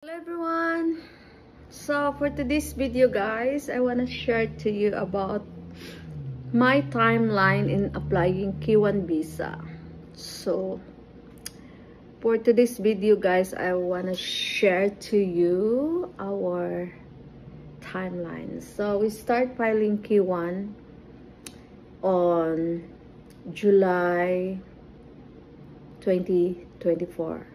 Hello everyone. So for today's video guys, I want to share to you about my timeline in applying K1 visa. So for today's video guys, I want to share to you our timeline. So we start filing K1 on July 2024,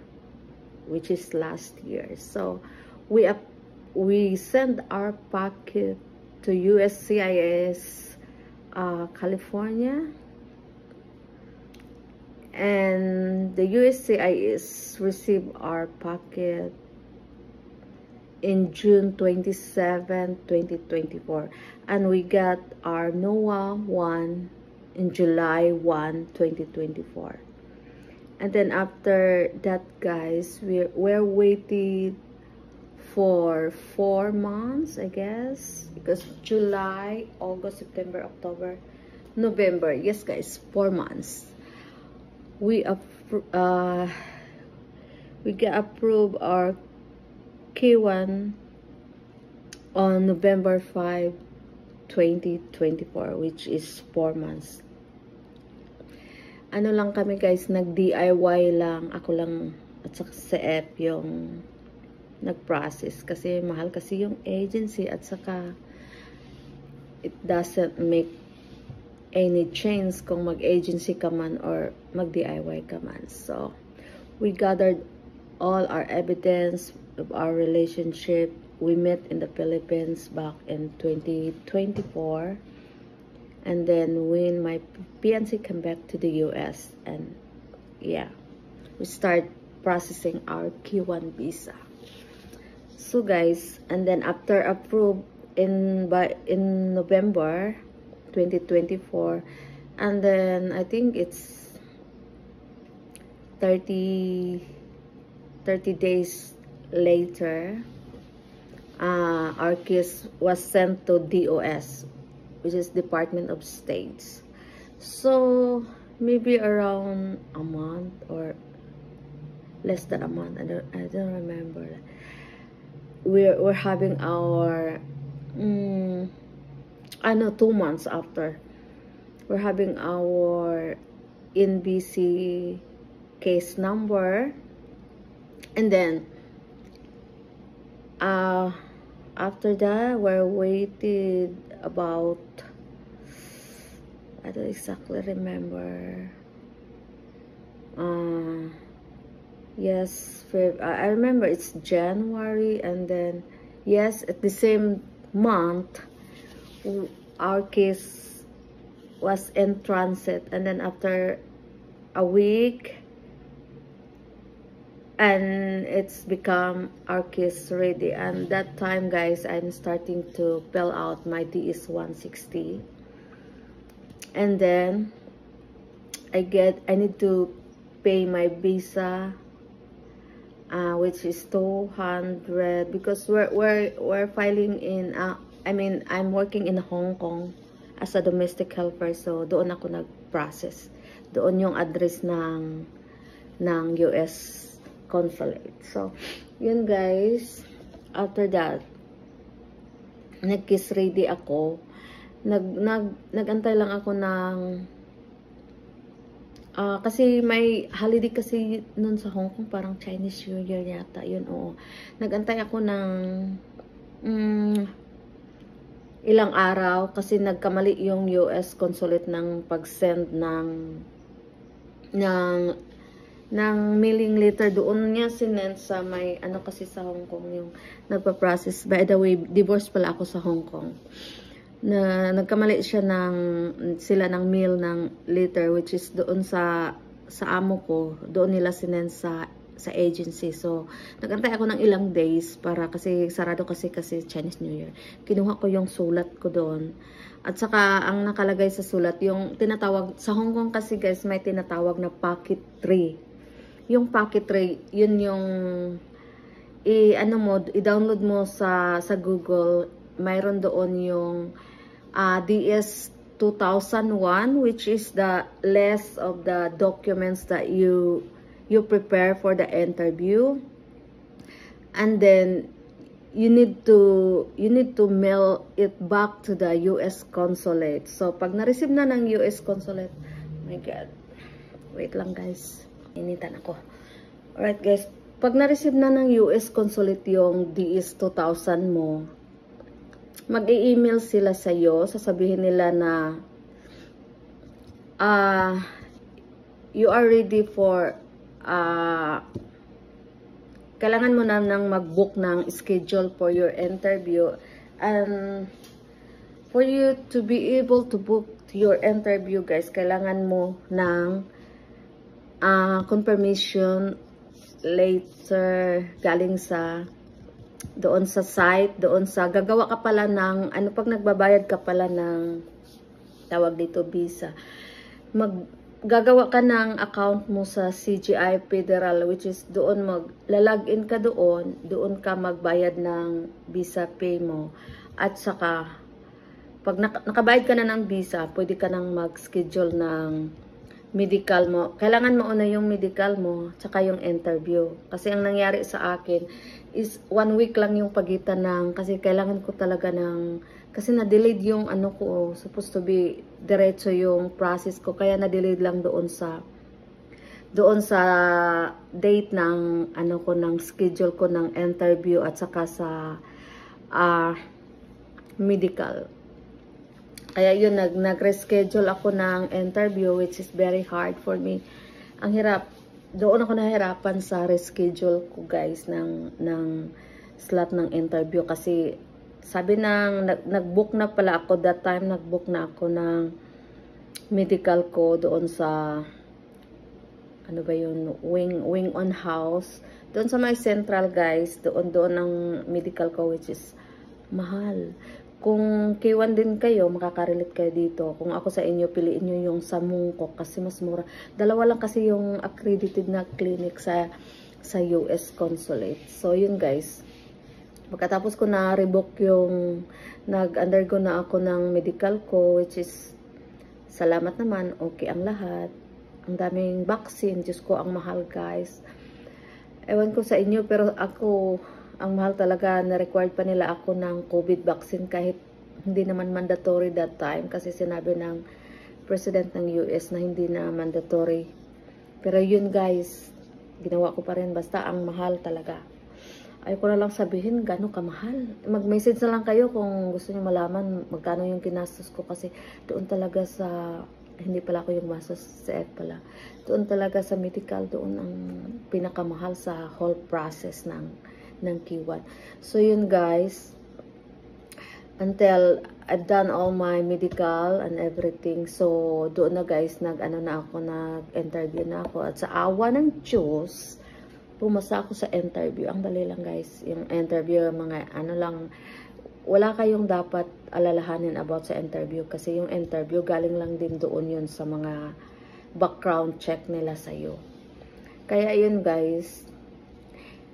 which is last year. So we send our packet to USCIS California, and the USCIS received our packet in June 27, 2024, and we got our NOAA 1 in July 1, 2024. And then after that guys, we're waiting for 4 months, I guess, because July, August, September, October, November. Yes guys, 4 months. We got approved our K1 on November 5, 2024, which is 4 months. Ano lang kami guys, nag-DIY lang. Ako lang at saka sa app yung nag-process. Kasi mahal kasi yung agency at saka it doesn't make any change kung mag-agency ka man or mag-DIY ka man. So, we gathered all our evidence of our relationship. We met in the Philippines back in 2024. And then when my fiancé came back to the US, and yeah, we start processing our K1 visa. So guys, and then after approved in November 2024, and then I think it's 30 days later, our case was sent to DOS, which is Department of States. So maybe around a month or less than a month, I don't remember. We're having our 2 months after, we're having our NBC case number, and then after that we're waited about, I don't exactly remember. Yes, I remember it's January, and then yes, at the same month our case was in transit, and then after a week, and it's become our case ready. And that time guys, I'm starting to fill out my DS 160, and then I need to pay my visa, which is 200, because we're filing in I'm working in Hong Kong as a domestic helper, so doon ako nag-process. Doon yung address ng US consulate. So yun guys, after that nag-kiss ready ako. Nagantay lang ako ng kasi may holiday kasi nun sa Hong Kong, parang Chinese New Year yata yun. Oo, nagantay ako ng ilang araw kasi nagkamali yung US consulate ng pag-send ng mailing letter. Doon niya sinend sa may kasi sa Hong Kong yung nagpa-process. By the way, divorce pala ako sa Hong Kong. Na nagkamali siya sila ng mail ng letter, which is doon sa amo ko. Doon nila sinend sa agency. So nagantay ako ng ilang days para kasi sarado kasi Chinese New Year. Kinuha ko yung sulat ko doon. At saka ang nakalagay sa sulat, yung tinatawag sa Hong Kong kasi guys, may tinatawag na packet tray. Yung packet tray, yun yung i-download mo sa Google. Mayroon doon yung DS 2001, which is the list of the documents that you prepare for the interview. and then you need to mail it back to the US consulate. So pag na-receive na ng US consulate, oh my god, wait lang guys, initan ako. Alright guys, pag na-receive na ng US consulate yung DS 2000 mo, mag-i-email sila sa iyo, sasabihin nila na you are ready for kailangan mo na nang mag-book ng schedule for your interview, and for you to be able to book your interview guys, kailangan mo ng confirmation later galing sa doon sa site, doon sa gagawa ka pala ng pag nagbabayad ka pala ng tawag dito visa, gagawa ka ng account mo sa CGI Federal, which is doon maglalagin ka doon ka magbayad ng visa pay mo, at saka pag nakabayad ka na ng visa, pwede ka nang mag-schedule ng medical mo. Kailangan mo una yung medical mo, tsaka yung interview. Kasi ang nangyari sa akin is 1 week lang yung pagitan ng, kasi kailangan ko talaga kasi na-delayed yung ko, supposed to be diretso yung process ko, kaya na-delayed lang doon sa date ng ng schedule ko ng interview at saka sa medical. Kaya yun, nag-reschedule ako ng interview, which is very hard for me. Ang hirap, doon ako nahirapan sa reschedule ko guys ng slot ng interview, kasi sabi nag-book na pala ako that time, nag-book na ako ng medical ko doon sa wing on house doon sa my central guys, doon ang medical ko, which is mahal. Kung K1 din kayo, makaka-relate kayo dito. Kung ako sa inyo, piliin nyo yung sa Mungkok kasi mas mura. Dalawa lang kasi yung accredited na clinic sa US consulate. So yun guys, pagkatapos ko na revoke yung nag-undergo na ako ng medical ko, which is salamat naman, okay ang lahat. Ang daming vaccine, Diyos ko, ang mahal guys. Ewan ko sa inyo, pero ako, ang mahal talaga, na-required pa nila ako ng COVID vaccine kahit hindi naman mandatory that time, kasi sinabi ng President ng US na hindi na mandatory. Pero yun guys, ginawa ko pa rin, basta ang mahal talaga. Ayoko na lang sabihin gano'ng kamahal. Mag-message na lang kayo kung gusto niyo malaman magkano yung kinastos ko, kasi doon talaga sa, hindi pala ako yung mastos sa F pala. Doon talaga sa medical, doon ang pinakamahal sa whole process ng K1. So yun guys, until I've done all my medical and everything, so doon na guys, nag-interview na ako, at sa awa ng Diyos, pumasa ako sa interview. Ang dali lang guys, yung interview, mga lang, wala kayong dapat alalahanin about sa interview, kasi yung interview galing lang din doon yun sa mga background check nila sa'yo. Kaya yun guys,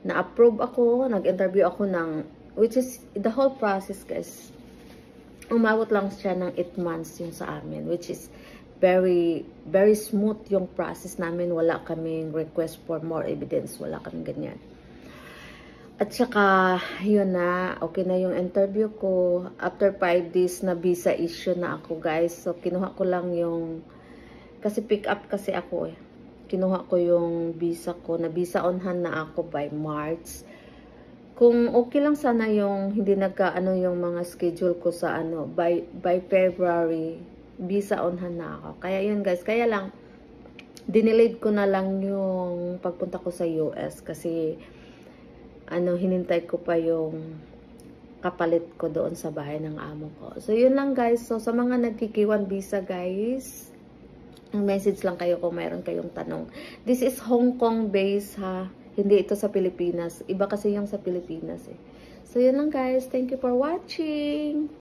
na-approve ako, nag-interview ako which is the whole process guys, umabot lang siya ng 8 months yung sa amin, which is very, very smooth yung process namin. Wala kaming request for more evidence. Wala kaming ganyan. At saka, yun na. Okay na yung interview ko. After 5 days na visa issue na ako, guys. So, kinuha ko lang yung, kasi pick up kasi ako eh. Kinuha ko yung visa ko. Na visa on hand na ako by March. Kung okay lang sana yung, hindi yung mga schedule ko sa by February, visa on hand na ako. Kaya yun guys, kaya lang dinilayed ko na lang yung pagpunta ko sa US, kasi hinintay ko pa yung kapalit ko doon sa bahay ng amo ko. So yun lang guys. So sa mga nagkikiwan visa guys, ang message lang kayo kung mayroon kayong tanong. This is Hong Kong based ha, hindi ito sa Pilipinas. Iba kasi yung sa Pilipinas eh. So yun lang guys, thank you for watching.